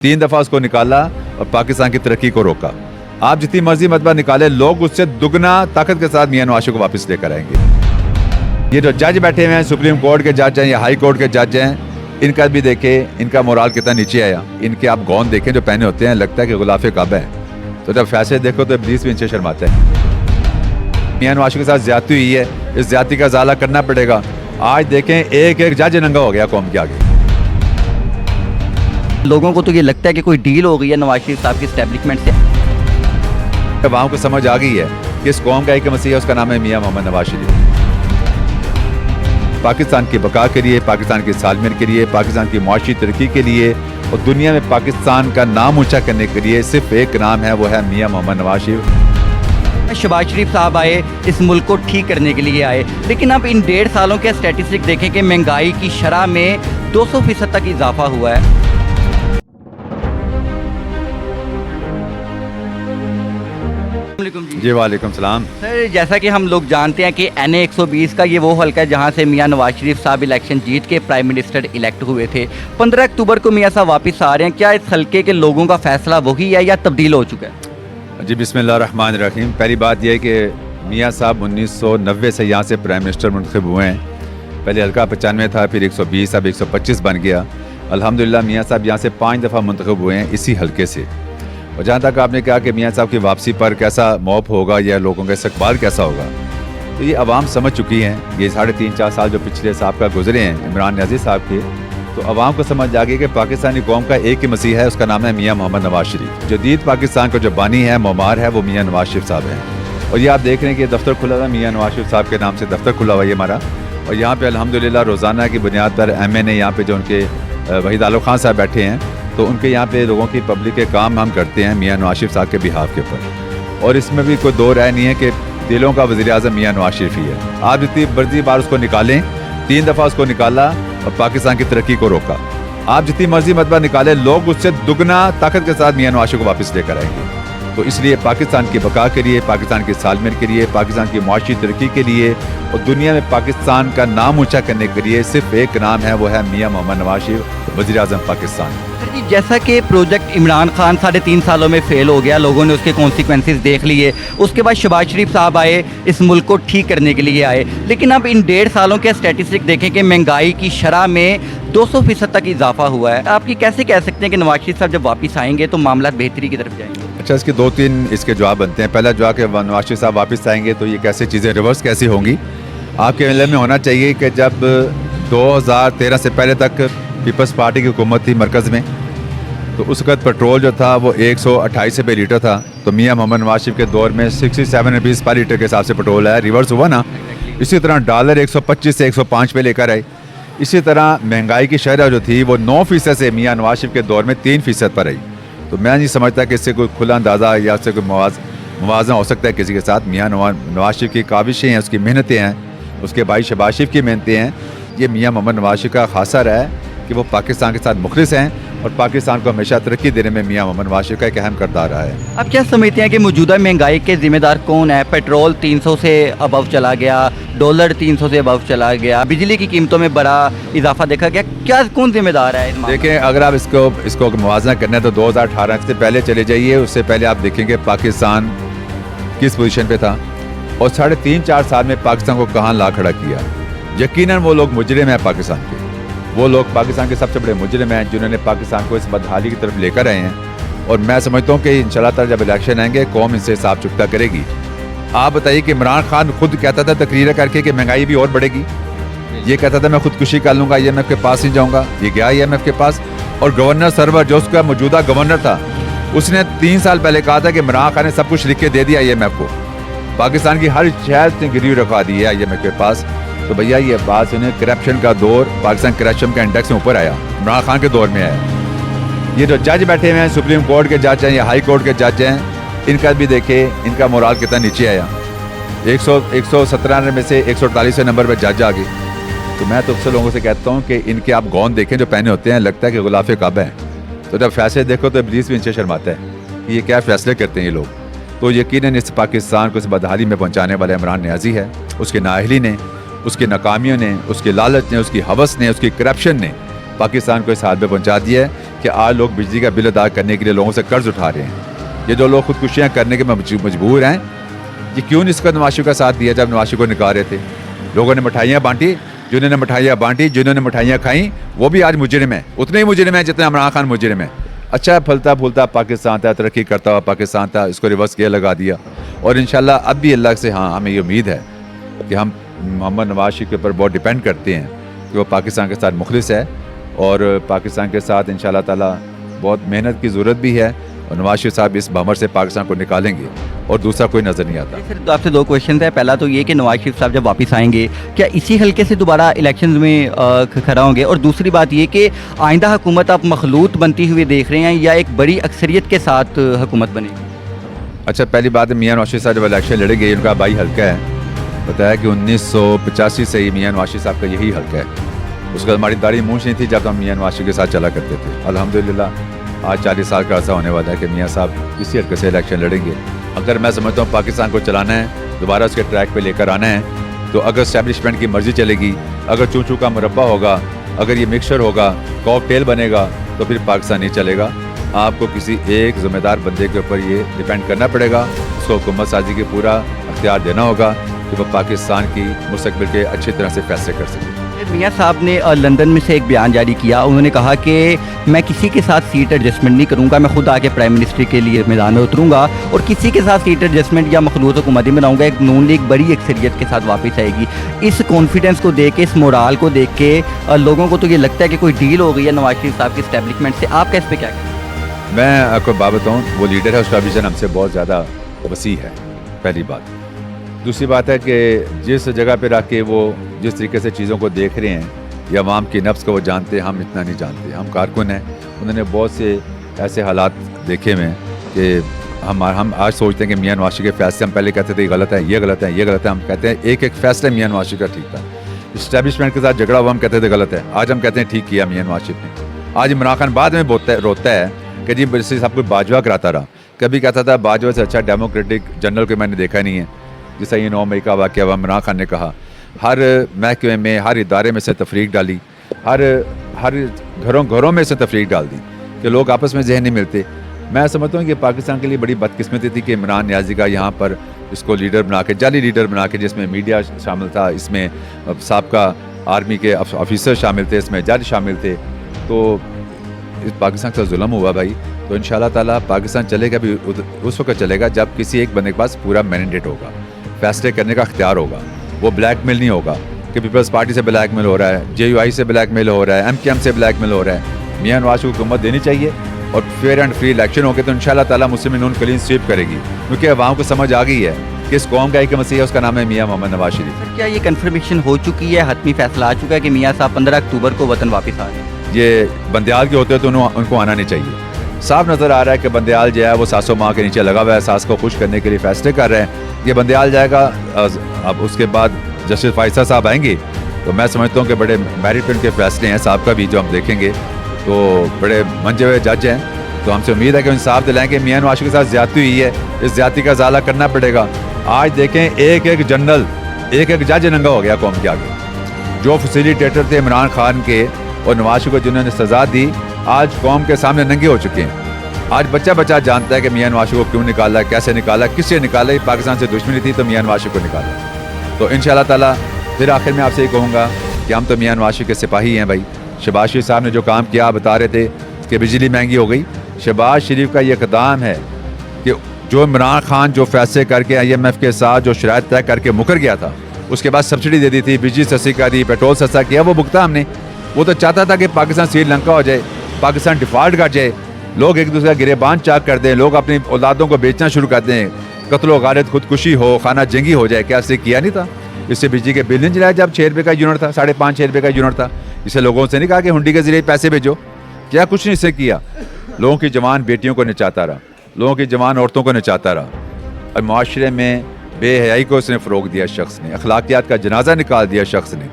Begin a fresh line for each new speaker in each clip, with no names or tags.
3 दफ़ा उसको निकाला और पाकिस्तान की तरक्की को रोका। आप जितनी मर्जी मतबा निकाले, लोग उससे दुगना ताकत के साथ मियां नवाज शरीफ को वापस लेकर आएंगे। ये जो जज बैठे हुए हैं, सुप्रीम कोर्ट के जज हैं या हाई कोर्ट के जज हैं, इनका भी देखें, इनका मोराल कितना नीचे आया। इनके आप गौन देखें जो पहने होते हैं, लगता है कि गुलाफे काबा है। तो जब फैसले देखो तो इब्लीस भी इनसे शर्माते हैं। मियां नवाज शरीफ के साथ ज्यादती हुई है, इस ज्यादती का इजाला करना पड़ेगा। आज देखें, एक एक जज नंगा हो गया कौम के आगे।
लोगों को तो ये लगता है कि कोई डील हो गई है नवाज शरीफ साहब की एस्टेब्लिशमेंट से।
अवाम को समझ आ गई है कि इस कौम का एक मसीहा है, उसका नाम है मियां मोहम्मद नवाज शरीफ। पाकिस्तान की बका के लिए, पाकिस्तान की सालमियत के लिए, पाकिस्तान की मुआशी तरक्की के लिए और दुनिया में पाकिस्तान का नाम ऊंचा करने के लिए सिर्फ एक नाम है, वो है मियां मोहम्मद नवाज शरीफ।
शहबाज शरीफ साहब आए, इस मुल्क को ठीक करने के लिए आए, लेकिन अब इन 1.5 सालों के स्टैटिस्टिक देखें कि महंगाई की शरह में 200% तक इजाफा हुआ है।
जी वालेकुम सलाम।
सर, जैसा कि हम लोग जानते हैं कि NA 120 का ये वो हल्का है जहाँ से मियां नवाज शरीफ साहब इलेक्शन जीत के प्राइम मिनिस्टर इलेक्ट हुए थे। 15 अक्टूबर को मियां साहब वापस आ रहे हैं। क्या इस हल्के के लोगों का फैसला वही है या तब्दील हो चुका है?
जी बिस्मिल्लाहिर्रहमानिर्रहीम। पहली बात यह है कि मियां साहब 1990 से यहाँ से प्राइम मिनिस्टर मुंतखब हुए हैं। पहले हल्का 95 था, फिर 120, अब 125 बन गया। अल्हम्दुलिल्लाह मियां साहब यहाँ से 5 दफ़ा मुंतखब हुए हैं इसी हल्के से। और जहाँ तक आपने कहा कि मियां साहब की वापसी पर कैसा मौक़ होगा या लोगों का इस्तक़बाल कैसा होगा, तो ये अवाम समझ चुकी हैं। ये 3.5-4 साल जो पिछले साहब का गुजरे हैं इमरान न्याज़ी साहब के, तो अवाम को समझ आ गई कि पाकिस्तानी कौम का एक ही मसीहा है, उसका नाम है मियां मोहम्मद नवाज शरीफ। जदीद पाकिस्तान को जो बानी है, मोमार है, वो मियां नवाज शरीफ साहब हैं। और ये आप देख रहे हैं कि दफ्तर खुला था, मियां नवाज शरीफ साहब के नाम से दफ्तर खुला हुआ है हमारा। और यहाँ पे अल्हम्दुलिल्लाह रोज़ाना की बुनियाद पर MNA यहाँ पे जो उनके वहीद आलम खान साहब बैठे हैं, तो उनके यहाँ पे लोगों की पब्लिक के काम हम करते हैं मियां नवाज शरीफ साहब के बिहाफ के ऊपर। और इसमें भी कोई दो राय नहीं है कि दिलों का वज़ीर आज़म मियां नवाज शरीफ ही है। आप जितनी मर्जी बार उसको निकालें, 3 दफ़ा उसको निकाला और पाकिस्तान की तरक्की को रोका। आप जितनी मर्जी मतबा निकाले, लोग उससे दुगना ताकत के साथ मियां नवाज शरीफ को वापस लेकर आएंगे। तो इसलिए पाकिस्तान की बका के लिए, पाकिस्तान की सालमियत के लिए, पाकिस्तान की मुआशी तरक्की के लिए और दुनिया में पाकिस्तान का नाम ऊंचा करने के लिए सिर्फ एक नाम है, वो है मियां मोहम्मद नवाज शरीफ, वज़ीर आज़म पाकिस्तान।
जी, जैसा कि प्रोजेक्ट इमरान खान 3.5 सालों में फेल हो गया, लोगों ने उसके कॉन्सिक्वेंसेस देख लिए। उसके बाद शहबाज शरीफ साहब आए, इस मुल्क को ठीक करने के लिए आए, लेकिन अब इन 1.5 सालों के स्टैटिस्टिक देखें कि महंगाई की शरह में 200% तक इजाफा हुआ है। आपकी कैसे कह सकते हैं कि नवाज शरीफ साहब जब वापस आएंगे तो मामला बेहतरी की तरफ जाएंगे?
अच्छा, इसके 2-3 इसके जवाब बनते हैं। पहला जवाब कि नवाज शरीफ साहब वापस आएंगे तो ये कैसे चीज़ें रिवर्स कैसी होंगी। आपके इल्म में होना चाहिए कि जब 2013 से पहले तक पीपल्स पार्टी की हुकूमत थी मरकज़ में, तो उस वक्त पेट्रोल जो था वो 128 रुपये लीटर था। तो मियां मोहम्मद नवाज शरीफ के दौर में 67 रुपीज़ पर लीटर के हिसाब से पेट्रोल है, रिवर्स हुआ ना। इसी तरह डॉलर 125 से 105 पे लेकर आए। इसी तरह महंगाई की शरह जो थी वो 9% से मियां नवाज शरीफ के दौर में 3% पर आई। तो मैं नहीं समझता कि इससे कोई खुला अंदाज़ा या इससे कोई मुवाज़ना हो सकता है किसी के साथ। मियां नवाज शरीफ की काविशें हैं, उसकी मेहनतें हैं, उसके भाई शहबाज शरीफ की मेहनतें हैं। ये मियां मोहम्मद नवाज शरीफ का खासा रहा है कि वो पाकिस्तान के साथ मुखलिस हैं और पाकिस्तान को हमेशा तरक्की देने में मियां मोहम्मद नवाज शरीफ का एक अहम किरदार रहा है।
आप क्या समझते हैं कि मौजूदा महंगाई के जिम्मेदार कौन है? पेट्रोल 300 से अबव चला गया, डॉलर 300 से अबव चला गया, बिजली की कीमतों में बड़ा इजाफा देखा गया। क्या कौन जिम्मेदार है?
देखें, अगर आप इसको मुवाजना करना है तो 2018 से पहले चले जाइए। उससे पहले आप देखेंगे पाकिस्तान किस पोजीशन पे था और 3.5-4 साल में पाकिस्तान को कहाँ ला खड़ा किया। यकीनन वो लोग मुजरिम हैं पाकिस्तान के, वो लोग पाकिस्तान के सबसे बड़े मुजरिम हैं जिन्होंने पाकिस्तान को इस बदहाली की तरफ लेकर आए हैं। और मैं समझता हूँ कि इंशाल्लाह ताला जब इलेक्शन आएंगे कौम इनसे हिसाब चुकता करेगी। आप बताइए कि इमरान खान खुद कहता था तकरीरें करके कि महंगाई भी और बढ़ेगी। ये कहता था मैं खुदकुशी कर लूँगा, IMF के पास नहीं जाऊँगा। ये गया IMF के पास और गवर्नर सरवर जो उसका मौजूदा गवर्नर था, उसने 3 साल पहले कहा था कि इमरान खान ने सब कुछ लिख के दे दिया IMF को। पाकिस्तान की हर शहर ने गिरवी रखवा दी है IMF के पास। तो भैया ये बात सुने, करप्शन का दौर, पाकिस्तान करप्शन का इंडेक्स में ऊपर आया, इमरान खान के दौर में आया। ये जो जज बैठे हुए हैं, सुप्रीम कोर्ट के जज हैं या हाई कोर्ट के जज हैं, इनका भी देखें, इनका मोराल कितना नीचे आया। 117 में से 148 नंबर पर जज आ गए। तो मैं तो अक्सर लोगों से कहता हूँ कि इनके आप गौन देखें जो पहने होते हैं, लगता है कि गुलाफे काबा है। तो जब फैसले देखो तो इब्लीस भी इनसे शर्माता है कि ये क्या फैसले करते हैं ये लोग। तो यकीनन इस पाकिस्तान को इस बदहाली में पहुँचाने वाला इमरान न्याज़ी है, उसके नाअहली ने, उसकी नाकामियों ने, उसके लालच ने, उसकी हवस ने, उसकी करप्शन ने पाकिस्तान को इस हाल में पहुंचा दिया है कि आज लोग बिजली का बिल अदा करने के लिए लोगों से कर्ज उठा रहे हैं। ये जो लोग खुदकुशियाँ करने के मजबूर हैं, ये क्यों नहीं इसका नवाज शरीफ का साथ दिया जब नवाज शरीफ को निकाल रहे थे? लोगों ने मिठाइयाँ बांटी, जिन्होंने मिठाइयाँ बांटी, जिन्होंने मिठाइयाँ खाई, वो भी आज मुजरिम है, उतने ही मुजरिम है जितने इमरान खान मुजरिम है। अच्छा फलता फूलता पाकिस्तान था, तरक्की करता हुआ पाकिस्तान था, इसको रिवर्स गियर लगा दिया। और इंशाल्लाह अब भी अल्लाह से हमें ये उम्मीद है कि हम मोहम्मद नवाज शरीफ के ऊपर बहुत डिपेंड करते हैं कि वो पाकिस्तान के साथ मुखलिस है और पाकिस्तान के साथ इंशाल्लाह ताला बहुत मेहनत की ज़रूरत भी है और नवाज शरीफ साहब इस भंवर से पाकिस्तान को निकालेंगे और दूसरा कोई नज़र नहीं आता।
सर तो आपसे दो क्वेश्चन है। पहला तो ये कि नवाज शरीफ साहब जब वापस आएंगे क्या इसी हल्के से दोबारा इलेक्शन में खड़ा होंगे, और दूसरी बात ये कि आइंदा हुकूमत आप मखलूत बनती हुई देख रहे हैं या एक बड़ी अक्सरियत के साथ हुकूमत बनेगी?
अच्छा पहली बात है, मियाँ नवाज शरीफ साहब जब इलेक्शन लड़ेंगे, उनका भाई हल्का है, बताया कि 1985 से ही मियाँ नवाज शरीफ साहब का यही हल्का है। उसके बाद हमारी दाढ़ी मूंछ नहीं थी जब हम मियाँ नवाज शरीफ के साथ चला करते थे। अल्हम्दुलिल्लाह आज 40 साल का अर्सा होने वाला है कि मियाँ साहब इसी हल्के से इलेक्शन लड़ेंगे। अगर मैं समझता हूँ पाकिस्तान को चलाना है, दोबारा उसके ट्रैक पे लेकर आना है, तो अगर इस्टेब्लिशमेंट की मर्जी चलेगी, अगर चूँ चूँ का मुरब्बा होगा, अगर ये मिक्सचर होगा, कॉकटेल बनेगा, तो फिर पाकिस्तान नहीं चलेगा। आपको किसी एक ज़िम्मेदार बंदे के ऊपर ये डिपेंड करना पड़ेगा, उसको हुकूमत साजी के पूरा अख्तियार देना होगा कि वो पाकिस्तान की मुस्तकबिल के अच्छी तरह से फैसले कर सके।
मियाँ साहब ने लंदन में से एक बयान जारी किया, उन्होंने कहा कि मैं किसी के साथ सीट एडजस्टमेंट नहीं करूंगा, मैं खुद आके प्राइम मिनिस्टर के लिए मैदान में उतरूंगा और किसी के साथ सीट एडजस्टमेंट या मखलूत हुकूमत ही बनाऊंगा, एक नून लीग बड़ी अक्सरियत के साथ वापस आएगी। इस कॉन्फिडेंस को देख के, इस मोराल को देख के लोगों को तो ये लगता है कि कोई डील हो गई है नवाज शरीफ साहब की इस्टेब्लिशमेंट से। आपका इस पर क्या कहना है?
मैं आपको बात बताऊँ, वो लीडर है, उसका विजन हमसे बहुत ज़्यादा वसी है, पहली बात। दूसरी बात है कि जिस जगह पे रख के वो जिस तरीके से चीज़ों को देख रहे हैं या अवाम की नफ्स को वो जानते हैं, हम इतना नहीं जानते। हम कारकुन हैं, उन्होंने बहुत से ऐसे हालात देखे हुए हैं कि हम आज सोचते हैं कि मियाँ नवाज शरीफ के फैसले, हम पहले कहते थे गलत है, ये गलत है, ये गलत है, हम कहते हैं एक एक फैसला मियाँ नवाज शरीफ का ठीक था। इस्टेब्लिशमेंट के साथ झगड़ा हुआ, हम कहते थे गलत है, आज हम कहते हैं ठीक किया मियाँ नवाज शरीफ ने। आज इमरान खान बाद में रोता है कि जी वैसे सब कुछ बाजवा कराता रहा, कभी कहता था बाजवा से अच्छा डेमोक्रेटिक जनरल को मैंने देखा नहीं है। जैसा ये 9 मई का वाक़या हुआ, इमरान खान ने कहा हर महकमे में, हर इदारे में से तफरीक डाली, हर घरों में से तफरीक डाल दी कि लोग आपस में जहन नहीं मिलते। मैं समझता हूँ कि पाकिस्तान के लिए बड़ी बदकिस्मती थी कि इमरान नियाज़ी का यहाँ पर इसको लीडर बना के, जाली लीडर बना के, जिसमें मीडिया शामिल था, इसमें साबका आर्मी के ऑफिसर शामिल थे, इसमें जज शामिल थे। तो इस पाकिस्तान का जुल्म हुआ भाई। तो इंशाल्लाह ताला पाकिस्तान चलेगा भी उस वक्त चलेगा जब किसी एक बंदे के पास पूरा मैंडेट होगा, फैसले करने का अख्तियार होगा। वो ब्लैकमेल नहीं होगा कि पीपल्स पार्टी से ब्लैकमेल हो रहा है, JUI से ब्लैकमेल हो रहा है, MKM से ब्लैकमेल हो रहा है। मियाँ नवाज को हुकूमत देनी चाहिए और फेयर एंड फ्री इलेक्शन होंगे तो इंशाल्लाह ताला मुस्लिम नून क्लीन स्वीप करेगी, क्योंकि अवाम को समझ आ गई है कि इस कौम का एक मसीह है, उसका नाम है मियाँ मोहम्मद नवाज शरीफ।
सर क्या ये कन्फर्मेशन हो चुकी है, हतमी फैसला आ चुका है कि मियाँ साहब 15 अक्टूबर को वतन वापस आ रहे हैं?
ये बंदयाल के होते तो उनको आना नहीं चाहिए। साफ नज़र आ रहा है कि बंदयाल जो है वो सासों माँ के नीचे लगा हुआ है, सास को खुश करने के लिए फैसले कर रहे हैं। ये बंदयाल जाएगा, अब उसके बाद जस्टिस फायसा साहब आएंगे, तो मैं समझता हूँ कि बड़े मेरिट पे उनके फैसले हैं। साहब का भी जो हम देखेंगे तो बड़े मंजे हुए जज हैं, तो हमसे उम्मीद है कि इंसाफ दिलाएंगे। मियाँ नवाज के साथ ज्यादती हुई है, इस ज्यादती का ज़ाला करना पड़ेगा। आज देखें एक एक जनरल, एक एक जज नंगा हो गया कौम के आगे। जो फैसिलिटेटर थे इमरान खान के और नवाज शरीफ को जिन्होंने सजा दी, आज कौम के सामने नंगे हो चुके हैं। आज बच्चा बच्चा जानता है कि मियाँ नवाज शरीफ को क्यों निकाला, कैसे निकाला, किससे निकाला। पाकिस्तान से दुश्मनी थी तो मियाँ नवाज शरीफ को निकाला। तो इंशाल्लाह ताला फिर आखिर में आपसे ये कहूँगा कि हम तो मियाँ नवाज शरीफ के सिपाही हैं भाई। शहबाज शरीफ साहब ने जो काम किया, आप बता रहे थे कि बिजली महंगी हो गई। शहबाज शरीफ का ये इक़दाम है कि जो इमरान खान जो फैसले करके IMF के साथ जो शराइत तय करके मुकर गया था, उसके बाद सब्सिडी दे दी थी, बिजली सस्ती कर दी, पेट्रोल सस्ता किया, वो भुगता हमने। वो तो चाहता था कि पाकिस्तान श्रीलंका हो जाए, पाकिस्तान डिफ़ॉल्ट कर जाए, लोग एक दूसरे का गिरेबान चाक कर दें, लोग अपनी औलादों को बेचना शुरू कर दें, कत्ल गारत खुदकुशी हो, खाना जंगी हो जाए। क्या इससे किया नहीं था? इससे बिजली के बिल नहीं चलाया जब 6 रुपये का यूनिट था, 5.5-6 रुपये का यूनिट था। इसे लोगों से नहीं कहा कि हुंडी के जरिए पैसे भेजो, क्या कुछ नहीं इससे किया। लोगों की जवान बेटियों को नचाता रहा, लोगों की जवान औरतों को नचाता रहा और माशरे में बेहयाई को उसने फ़रोग दिया शख्स ने, अखलाकियात का जनाजा निकाल दिया शख्स ने।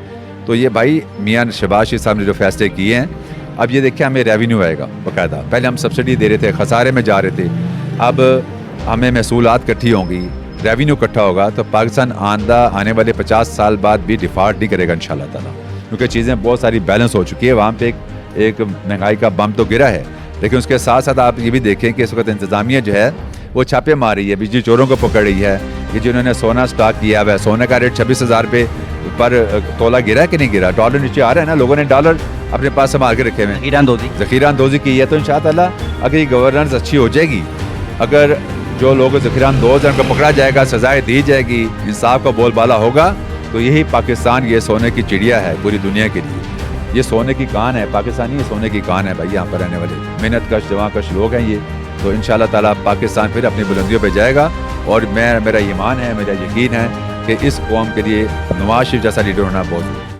तो ये भाई मियाँ शहबाज शरीफ साहब ने जो फैसले किए हैं, अब ये देखिए हमें रेवेन्यू आएगा बाकायदा। पहले हम सब्सिडी दे रहे थे, खसारे में जा रहे थे, अब हमें महसूलात इकट्ठी होंगी, रेवेन्यू इकट्ठा होगा, तो पाकिस्तान आने वाले 50 साल बाद भी डिफ़ॉल्ट नहीं करेगा इंशाल्लाह ताला, क्योंकि चीज़ें बहुत सारी बैलेंस हो चुकी है। वहाँ पे एक महंगाई का बम तो गिरा है, लेकिन उसके साथ साथ आप ये भी देखें कि इस वक्त इंतज़ामिया जो है वो छापे मार रही है, बिजली चोरों को पकड़ रही है। ये जिन्होंने सोना स्टॉक किया हुआ है, सोने का रेट 26,000 रुपये पर तोला गिरा है कि नहीं गिरा? डॉलर नीचे आ रहा है ना, लोगों ने डॉलर अपने पास संभाल के रखे हुए हैं,
ईरानदोजी
ज़ख़ीरा अंदोज़ी की है। तो इंशाअल्लाह अगर ये गवर्नेंस अच्छी हो जाएगी, अगर जो लोग ज़ख़ीरा अंदोज़ हैं उनको पकड़ा जाएगा, सज़ाएँ दी जाएगी, इंसाफ का बोलबाला होगा, तो यही पाकिस्तान ये सोने की चिड़िया है पूरी दुनिया के लिए। ये सोने की कान है, पाकिस्तानी ये सोने की कान है भाई, यहाँ पर रहने वाले मेहनत कश जवां कश लोग हैं ये। तो इंशाअल्लाह ताला पाकिस्तान फिर अपनी बुलंदियों पे जाएगा, और मेरा ईमान है, मेरा यकीन है कि इस कौम के लिए नवाज शरीफ जैसा लीडर होना बहुत